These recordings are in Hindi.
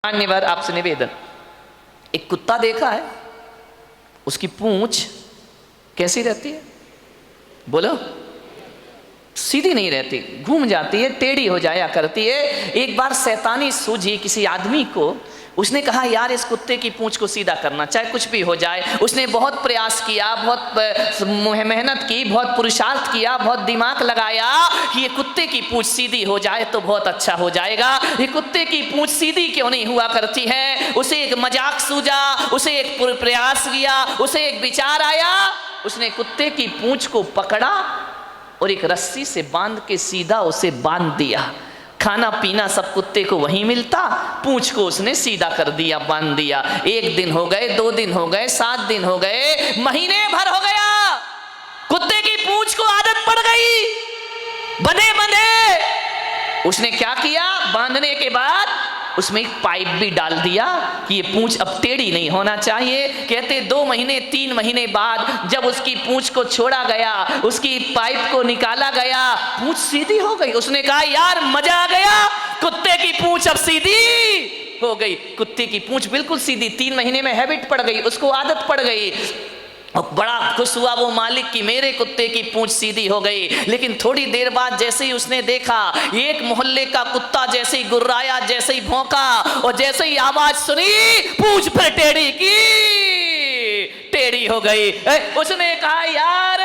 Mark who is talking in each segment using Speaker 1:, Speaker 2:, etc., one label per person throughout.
Speaker 1: मान्यवर आपसे निवेदन, एक कुत्ता देखा है, उसकी पूंछ कैसी रहती है? बोलो, सीधी नहीं रहती, घूम जाती है, टेढ़ी हो जाया करती है। एक बार शैतानी सूझी किसी आदमी को, उसने कहा यार इस कुत्ते की पूंछ को सीधा करना, चाहे कुछ भी हो जाए। उसने बहुत प्रयास किया, बहुत मेहनत की, बहुत पुरुषार्थ किया, बहुत दिमाग लगाया कि ये कुत्ते की पूंछ सीधी हो जाए तो बहुत अच्छा हो जाएगा। ये कुत्ते की पूंछ सीधी क्यों नहीं हुआ करती है? उसे एक मजाक सूझा, उसे एक प्रयास किया, उसे एक विचार आया। उसने कुत्ते की पूंछ को पकड़ा और एक रस्सी से बांध के सीधा उसे बांध दिया। खाना पीना सब कुत्ते को वहीं मिलता, पूंछ को उसने सीधा कर दिया, बांध दिया। 1 दिन हो गए, 2 दिन हो गए, 7 दिन हो गए, महीने भर हो गया, कुत्ते की पूंछ को आदत पड़ गई, बंधे बंधे। उसने क्या किया, बांधने के बाद उसमें एक पाइप भी डाल दिया कि ये पूंछ अब टेढ़ी नहीं होना चाहिए। कहते 2 महीने 3 महीने बाद जब उसकी पूंछ को छोड़ा गया, उसकी पाइप को निकाला गया, पूंछ सीधी हो गई। उसने कहा यार मजा आ गया, कुत्ते की पूंछ अब सीधी हो गई। कुत्ते की पूंछ बिल्कुल सीधी, 3 महीने में हैबिट पड़ गई, उसको आदत पड़ गई। और बड़ा खुश हुआ वो मालिक कि मेरे कुत्ते की पूंछ सीधी हो गई। लेकिन थोड़ी देर बाद जैसे ही उसने देखा, एक मोहल्ले का कुत्ता जैसे ही गुर्राया, जैसे ही भौंका और जैसे ही आवाज सुनी, पूंछ फिर टेढ़ी की टेढ़ी हो गई। उसने कहा यार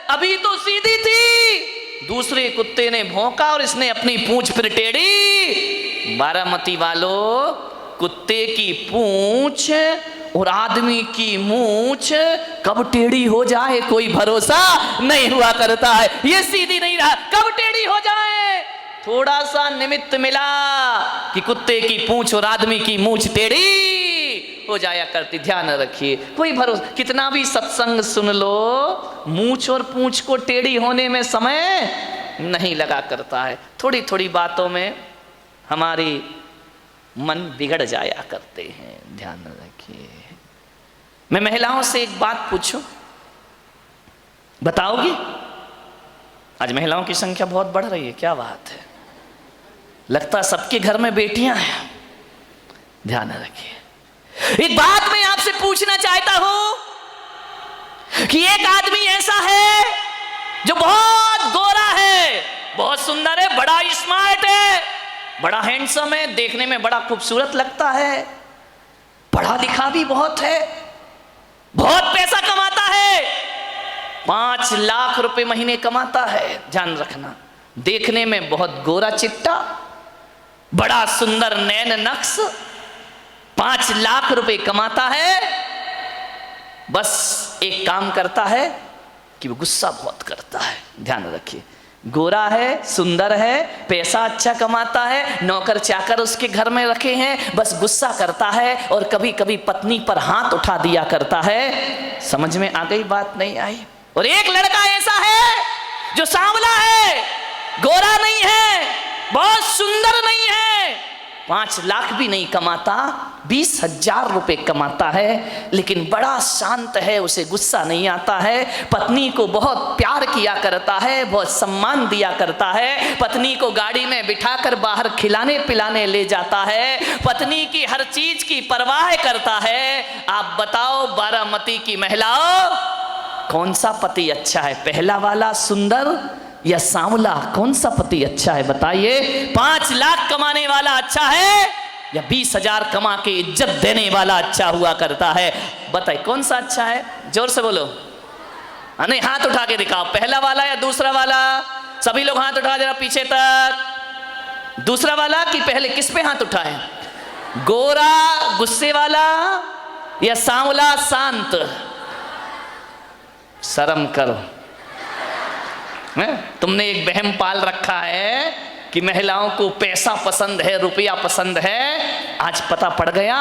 Speaker 1: अभी तो सीधी थी। दूसरे कुत्ते ने भौंका और इसने अपनी पूंछ फिर टेढ़ी। बारामती वालों, कुत्ते की पूंछ और आदमी की मूंछ कब टेढ़ी हो जाए कोई भरोसा नहीं हुआ करता है। ये सीधी नहीं रहा, कब टेढ़ी हो जाए थोड़ा सा निमित्त मिला कि कुत्ते की पूंछ और आदमी की मूंछ टेढ़ी हो जाया करती। ध्यान रखिए, कोई भरोसा, कितना भी सत्संग सुन लो, मूंछ और पूंछ को टेढ़ी होने में समय नहीं लगा करता है। थोड़ी थोड़ी बातों में हमारी मन बिगड़ जाया करते हैं, ध्यान रखिए। मैं महिलाओं से एक बात पूछूं, बताओगी? आज महिलाओं की संख्या बहुत बढ़ रही है, क्या बात है, लगता सबके घर में बेटियां हैं। ध्यान रखिए, एक बात मैं आपसे पूछना चाहता हूं कि एक आदमी ऐसा है जो बहुत गोरा है, बहुत सुंदर है, बड़ा स्मार्ट है, बड़ा हैंडसम है, देखने में बड़ा खूबसूरत लगता है, पढ़ा लिखा भी बहुत है, बहुत पैसा कमाता है, 5 लाख रुपए महीने कमाता है। ध्यान रखना, देखने में बहुत गोरा चिट्टा, बड़ा सुंदर नैन नक्श, 5 लाख रुपए कमाता है। बस एक काम करता है कि वो गुस्सा बहुत करता है। ध्यान रखिए, गोरा है, सुंदर है, पैसा अच्छा कमाता है, नौकर चाकर उसके घर में रखे हैं, बस गुस्सा करता है और कभी कभी पत्नी पर हाथ उठा दिया करता है। समझ में आ गई बात, नहीं आई? और एक लड़का ऐसा है जो सांवला है, गोरा नहीं है, बहुत सुंदर नहीं है, 5 लाख भी नहीं कमाता, 20,000 रुपए कमाता है, लेकिन बड़ा शांत है, उसे गुस्सा नहीं आता है, पत्नी को बहुत प्यार किया करता है, बहुत सम्मान दिया करता है, पत्नी को गाड़ी में बिठाकर बाहर खिलाने पिलाने ले जाता है, पत्नी की हर चीज की परवाह करता है। आप बताओ बारामती की महिलाओं, कौन सा पति अच्छा है, पहला वाला सुंदर या सांवला? कौन सा पति अच्छा है बताइए? 5 लाख कमाने वाला अच्छा है या 20,000 कमा के इज्जत देने वाला अच्छा हुआ करता है? बताइए कौन सा अच्छा है? जोर से बोलो। नहीं, हाथ उठा के दिखाओ, पहला वाला या दूसरा वाला? सभी लोग हाथ उठा जरा पीछे तक। दूसरा वाला कि पहले? किस पे हाथ उठाए? गोरा गुस्से वाला या सांवला शांत? शर्म करो, तुमने एक वहम पाल रखा है कि महिलाओं को पैसा पसंद है, रुपया पसंद है। आज पता पड़ गया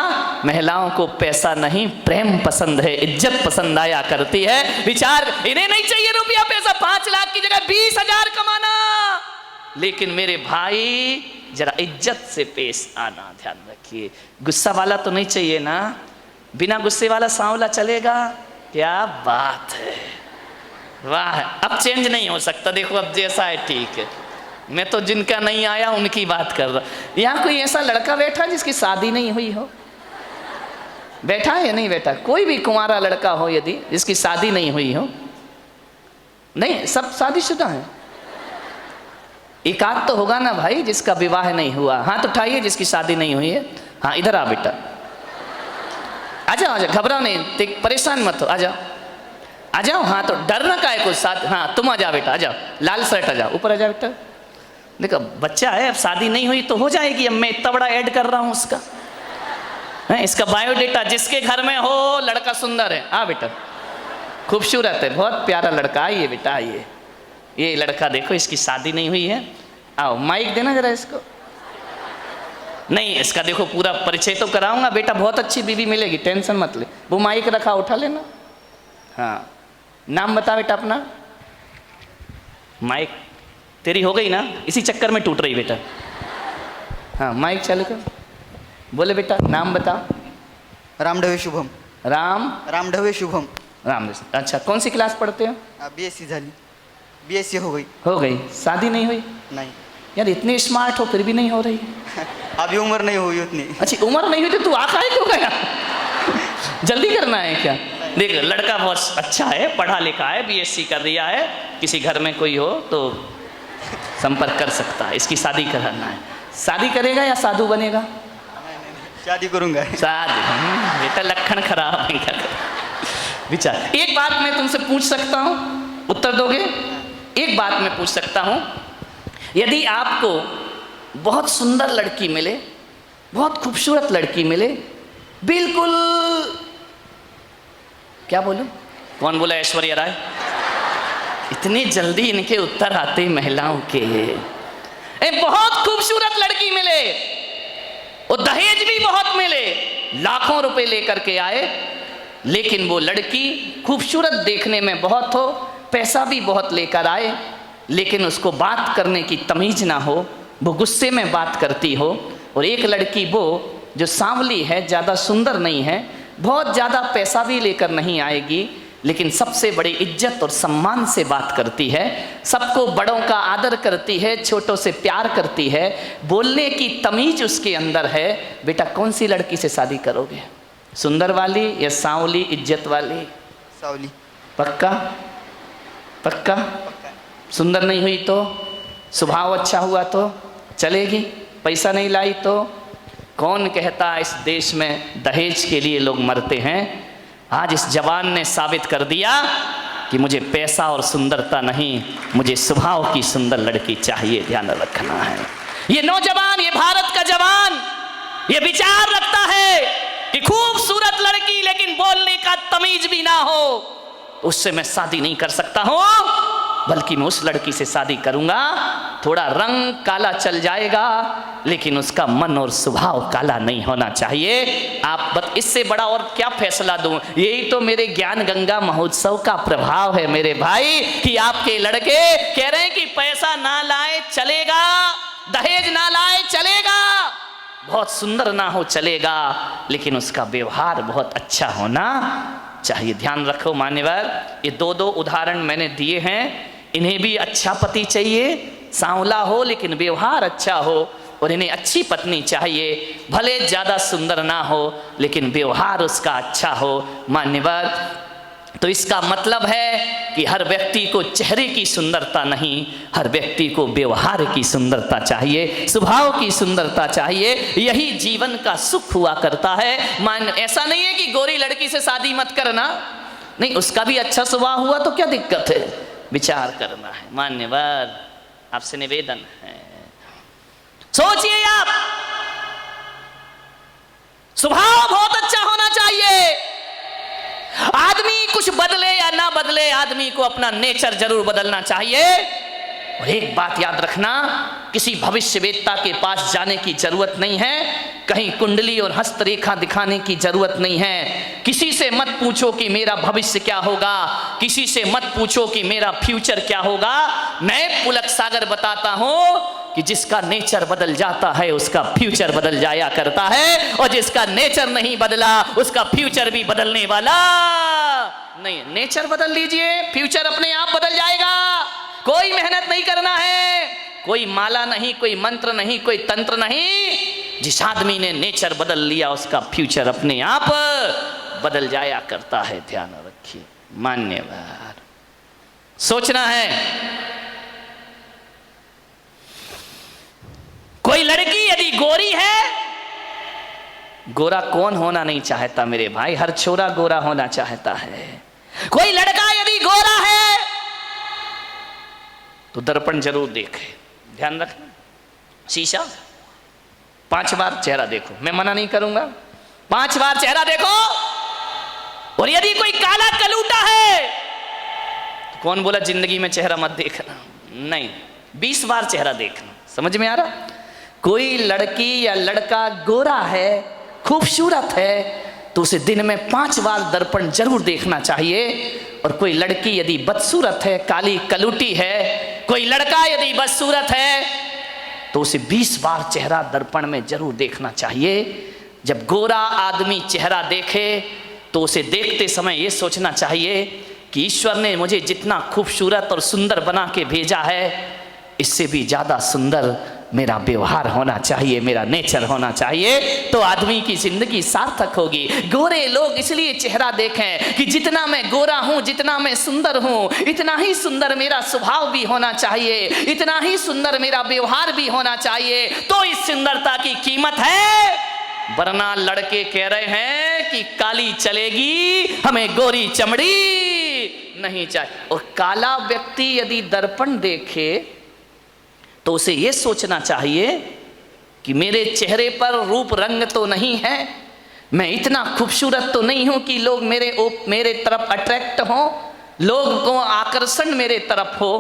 Speaker 1: महिलाओं को पैसा नहीं, प्रेम पसंद है, इज्जत पसंद आया करती है। विचार, इन्हें नहीं चाहिए रुपया पैसा, 5 लाख की जगह 20,000 कमाना, लेकिन मेरे भाई जरा इज्जत से पेश आना। ध्यान रखिए, गुस्सा वाला तो नहीं चाहिए ना, बिना गुस्से वाला सांवला चलेगा? क्या बात है, वाह। अब चेंज नहीं हो सकता, देखो अब जैसा है ठीक है। मैं तो जिनका नहीं आया उनकी बात कर रहा। यहाँ कोई ऐसा लड़का बैठा जिसकी शादी नहीं हुई हो? बैठा है या नहीं बैठा? कोई भी कुंवारा लड़का हो यदि जिसकी शादी नहीं हुई हो? नहीं, सब शादीशुदा हैं। एक आध तो होगा ना भाई जिसका विवाह नहीं हुआ। हाथ उठाइए जिसकी शादी नहीं हुई है। हाँ, इधर आ बेटा, आ जाओ आ जाओ, घबराओ नहीं, परेशान मत हो, आ जाओ आ जाओ। हाँ तो डरना का है कुछ साथ। हाँ तुम आ जाओ बेटा, आ जाओ, लाल शर्ट आ जाओ, ऊपर आ जाओ बेटा। देखो बच्चा है, अब शादी नहीं हुई तो हो जाएगी। अब मैं इतना बड़ा ऐड कर रहा हूँ उसका है, इसका बायोडेटा। जिसके घर में हो लड़का सुंदर है, आ बेटा, खूबसूरत है, बहुत प्यारा लड़का, आइए बेटा आइए। ये लड़का देखो, इसकी शादी नहीं हुई है। आओ माइक देना जरा इसको। नहीं, इसका देखो पूरा परिचय तो कराऊंगा बेटा, बहुत अच्छी बीवी मिलेगी, टेंशन मत ले। वो माइक रखा, उठा लेना। हाँ, नाम बता बेटा अपना। माइक तेरी हो गई ना, इसी चक्कर में टूट रही बेटा। हाँ माइक चालू कर, बोले बेटा नाम बता।
Speaker 2: रामढवे शुभम। रामढवे शुभम।
Speaker 1: राम। अच्छा, कौन सी क्लास पढ़ते हो?
Speaker 2: BSc झाली, BSc हो गई।
Speaker 1: शादी नहीं हुई?
Speaker 2: नहीं।
Speaker 1: यार इतने स्मार्ट हो फिर भी नहीं हो रही।
Speaker 2: अभी उम्र नहीं हुई उतनी।
Speaker 1: अच्छी उम्र नहीं हुई तो तू आका है क्यों गया? जल्दी करना है क्या? देख लड़का बहुत अच्छा है, पढ़ा लिखा है, BSc कर दिया है। किसी घर में कोई हो तो संपर्क कर सकता है, इसकी शादी कराना है। शादी करेगा या साधु बनेगा?
Speaker 2: शादी करूंगा।
Speaker 1: शादी? बेटा लक्षण खराब है क्या? विचार। एक बात मैं तुमसे पूछ सकता हूँ, उत्तर दोगे? एक बात मैं पूछ सकता हूँ, यदि आपको बहुत सुंदर लड़की मिले, बहुत खूबसूरत लड़की मिले, बिल्कुल, क्या बोलूं? कौन बोला? ऐश्वर्या राय। इतनी जल्दी इनके उत्तर आते महिलाओं के। बहुत खूबसूरत लड़की मिले और दहेज भी बहुत मिले, लाखों रुपए लेकर के आए, लेकिन वो लड़की खूबसूरत देखने में बहुत हो, पैसा भी बहुत लेकर आए, लेकिन उसको बात करने की तमीज ना हो, वो गुस्से में बात करती हो। और एक लड़की वो जो सांवली है, ज़्यादा सुंदर नहीं है, बहुत ज़्यादा पैसा भी लेकर नहीं आएगी, लेकिन सबसे बड़ी इज्जत और सम्मान से बात करती है, सबको बड़ों का आदर करती है, छोटों से प्यार करती है, बोलने की तमीज उसके अंदर है। बेटा कौन सी लड़की से शादी करोगे? सुंदर वाली या सांवली इज्जत वाली?
Speaker 2: सांवली।
Speaker 1: पक्का? पक्का? सुंदर नहीं हुई तो? स्वभाव अच्छा हुआ तो चलेगी? पैसा नहीं लाई तो? कौन कहता इस देश में दहेज के लिए लोग मरते हैं? आज इस जवान ने साबित कर दिया कि मुझे पैसा और सुंदरता नहीं, मुझे स्वभाव की सुंदर लड़की चाहिए। ध्यान रखना है। ये नौजवान, ये भारत का जवान, ये विचार रखता है कि खूबसूरत लड़की लेकिन बोलने का तमीज भी ना हो, उससे मैं शादी नहीं कर सकता हूं, बल्कि मैं उस लड़की से शादी करूंगा, थोड़ा रंग काला चल जाएगा लेकिन उसका मन और स्वभाव काला नहीं होना चाहिए। आप बस इससे बड़ा और क्या फैसला दूं? यही तो मेरे ज्ञान गंगा महोत्सव का प्रभाव है मेरे भाई, कि आपके लड़के कह रहे हैं कि पैसा ना लाए चलेगा, दहेज ना लाए चलेगा, बहुत सुंदर ना हो चलेगा, लेकिन उसका व्यवहार बहुत अच्छा होना चाहिए। ध्यान रखो मान्यवर, ये दो उदाहरण मैंने दिए हैं। इन्हें भी अच्छा पति चाहिए, सांवला हो लेकिन व्यवहार अच्छा हो, और इन्हें अच्छी पत्नी चाहिए, भले ज़्यादा सुंदर ना हो लेकिन व्यवहार उसका अच्छा हो। मान्यवर, तो इसका मतलब है कि हर व्यक्ति को चेहरे की सुंदरता नहीं, हर व्यक्ति को व्यवहार की सुंदरता चाहिए, स्वभाव की सुंदरता चाहिए। यही जीवन का सुख हुआ करता है। ऐसा नहीं है कि गोरी लड़की से शादी मत करना, नहीं, उसका भी अच्छा स्वभाव हुआ तो क्या दिक्कत है, विचार करना है। मान्यवर, आपसे निवेदन है, सोचिए आप, स्वभाव बहुत अच्छा होना चाहिए। आदमी कुछ बदले या ना बदले, आदमी को अपना नेचर जरूर बदलना चाहिए। और एक बात याद रखना, किसी भविष्यवेत्ता के पास जाने की जरूरत नहीं है, कहीं कुंडली और हस्तरेखा दिखाने की जरूरत नहीं है। किसी से मत पूछो कि मेरा भविष्य क्या होगा, किसी से मत पूछो कि मेरा फ्यूचर क्या होगा। मैं पुलक सागर बताता हूं कि जिसका नेचर बदल जाता है उसका फ्यूचर बदल जाया करता है, और जिसका नेचर नहीं बदला उसका फ्यूचर भी बदलने वाला नहीं। नेचर बदल लीजिए, फ्यूचर अपने आप बदल जाएगा। कोई मेहनत नहीं करना है, कोई माला नहीं, कोई मंत्र नहीं, कोई तंत्र नहीं। जिस आदमी ने नेचर बदल लिया उसका फ्यूचर अपने आप बदल जाया करता है। ध्यान रखिए। मान्यवर सोचना है। कोई लड़की यदि गोरी है, गोरा कौन होना नहीं चाहता मेरे भाई? हर छोरा गोरा होना चाहता है। कोई लड़का यदि गोरा है तो दर्पण जरूर देखे। ध्यान रखना। शीशा 5 बार चेहरा देखो, मैं मना नहीं करूंगा, 5 बार चेहरा देखो। और यदि कोई काला कलूटा है तो कौन बोला जिंदगी में चेहरा मत देखना? नहीं, 20 बार चेहरा देखना। समझ में आ रहा? कोई लड़की या लड़का गोरा है, खूबसूरत है, तो उसे दिन में 5 बार दर्पण जरूर देखना चाहिए। और कोई लड़की यदि बदसूरत है, काली कलूटी है, कोई लड़का यदि बदसूरत है, तो उसे 20 बार चेहरा दर्पण में जरूर देखना चाहिए। जब गोरा आदमी चेहरा देखे तो उसे देखते समय ये सोचना चाहिए कि ईश्वर ने मुझे जितना खूबसूरत और सुंदर बना के भेजा है, इससे भी ज़्यादा सुंदर मेरा व्यवहार होना चाहिए, मेरा नेचर होना चाहिए, तो आदमी की जिंदगी सार्थक होगी। गोरे लोग इसलिए चेहरा देखें कि जितना मैं गोरा हूं, जितना मैं सुंदर हूं, इतना ही सुंदर मेरा स्वभाव भी होना चाहिए, इतना ही सुंदर मेरा व्यवहार भी होना चाहिए, तो इस सुंदरता की कीमत है। वरना लड़के कह रहे हैं कि काली चलेगी, हमें गोरी चमड़ी नहीं चाहिए। और काला व्यक्ति यदि दर्पण देखे तो उसे यह सोचना चाहिए कि मेरे चेहरे पर रूप रंग तो नहीं है, मैं इतना खूबसूरत तो नहीं हूं कि लोग मेरे तरफ अट्रैक्ट हो, लोग को आकर्षण मेरे तरफ हो।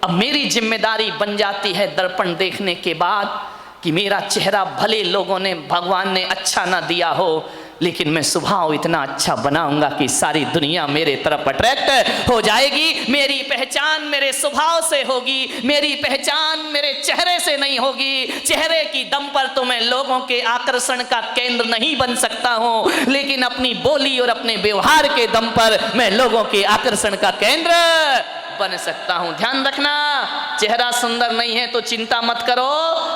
Speaker 1: अब मेरी जिम्मेदारी बन जाती है दर्पण देखने के बाद कि मेरा चेहरा भले लोगों ने, भगवान ने अच्छा ना दिया हो, लेकिन मैं स्वभाव इतना अच्छा बनाऊंगा कि सारी दुनिया मेरे तरफ अट्रैक्ट हो जाएगी। मेरी पहचान मेरे स्वभाव से होगी, मेरी पहचान मेरे चेहरे से नहीं होगी। चेहरे की दम पर तो मैं लोगों के आकर्षण का केंद्र नहीं बन सकता हूं, लेकिन अपनी बोली और अपने व्यवहार के दम पर मैं लोगों के आकर्षण का केंद्र बन सकता हूं। ध्यान रखना, चेहरा सुंदर नहीं है तो चिंता मत करो,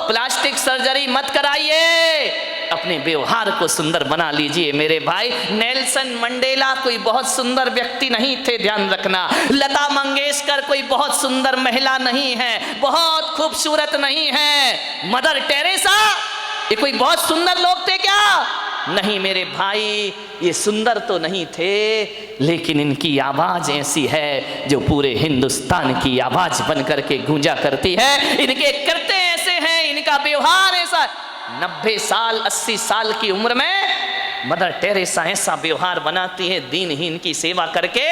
Speaker 1: प्लास्टिक सर्जरी मत कराइए, अपने व्यवहार को सुंदर बना लीजिए मेरे भाई। नेल्सन मंडेला कोई बहुत सुंदर व्यक्ति नहीं थे, ध्यान रखना। लता मंगेशकर कोई बहुत सुंदर महिला नहीं है, बहुत खूबसूरत नहीं है। मदर टेरेसा ये कोई बहुत सुंदर लोग थे क्या? नहीं मेरे भाई, ये सुंदर तो नहीं थे, लेकिन इनकी आवाज ऐसी है जो पूरे हिंदुस्तान की आवाज बन करके गूंजा करती है। इनके करते ऐसे हैं, इनका व्यवहार ऐसा। 90 साल 80 साल की उम्र में मदर टेरेसा ऐसा व्यवहार बनाती है दीनहीन की सेवा करके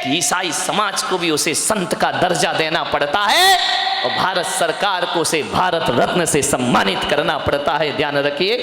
Speaker 1: कि ईसाई समाज को भी उसे संत का दर्जा देना पड़ता है और भारत सरकार को उसे भारत रत्न से सम्मानित करना पड़ता है। ध्यान रखिए।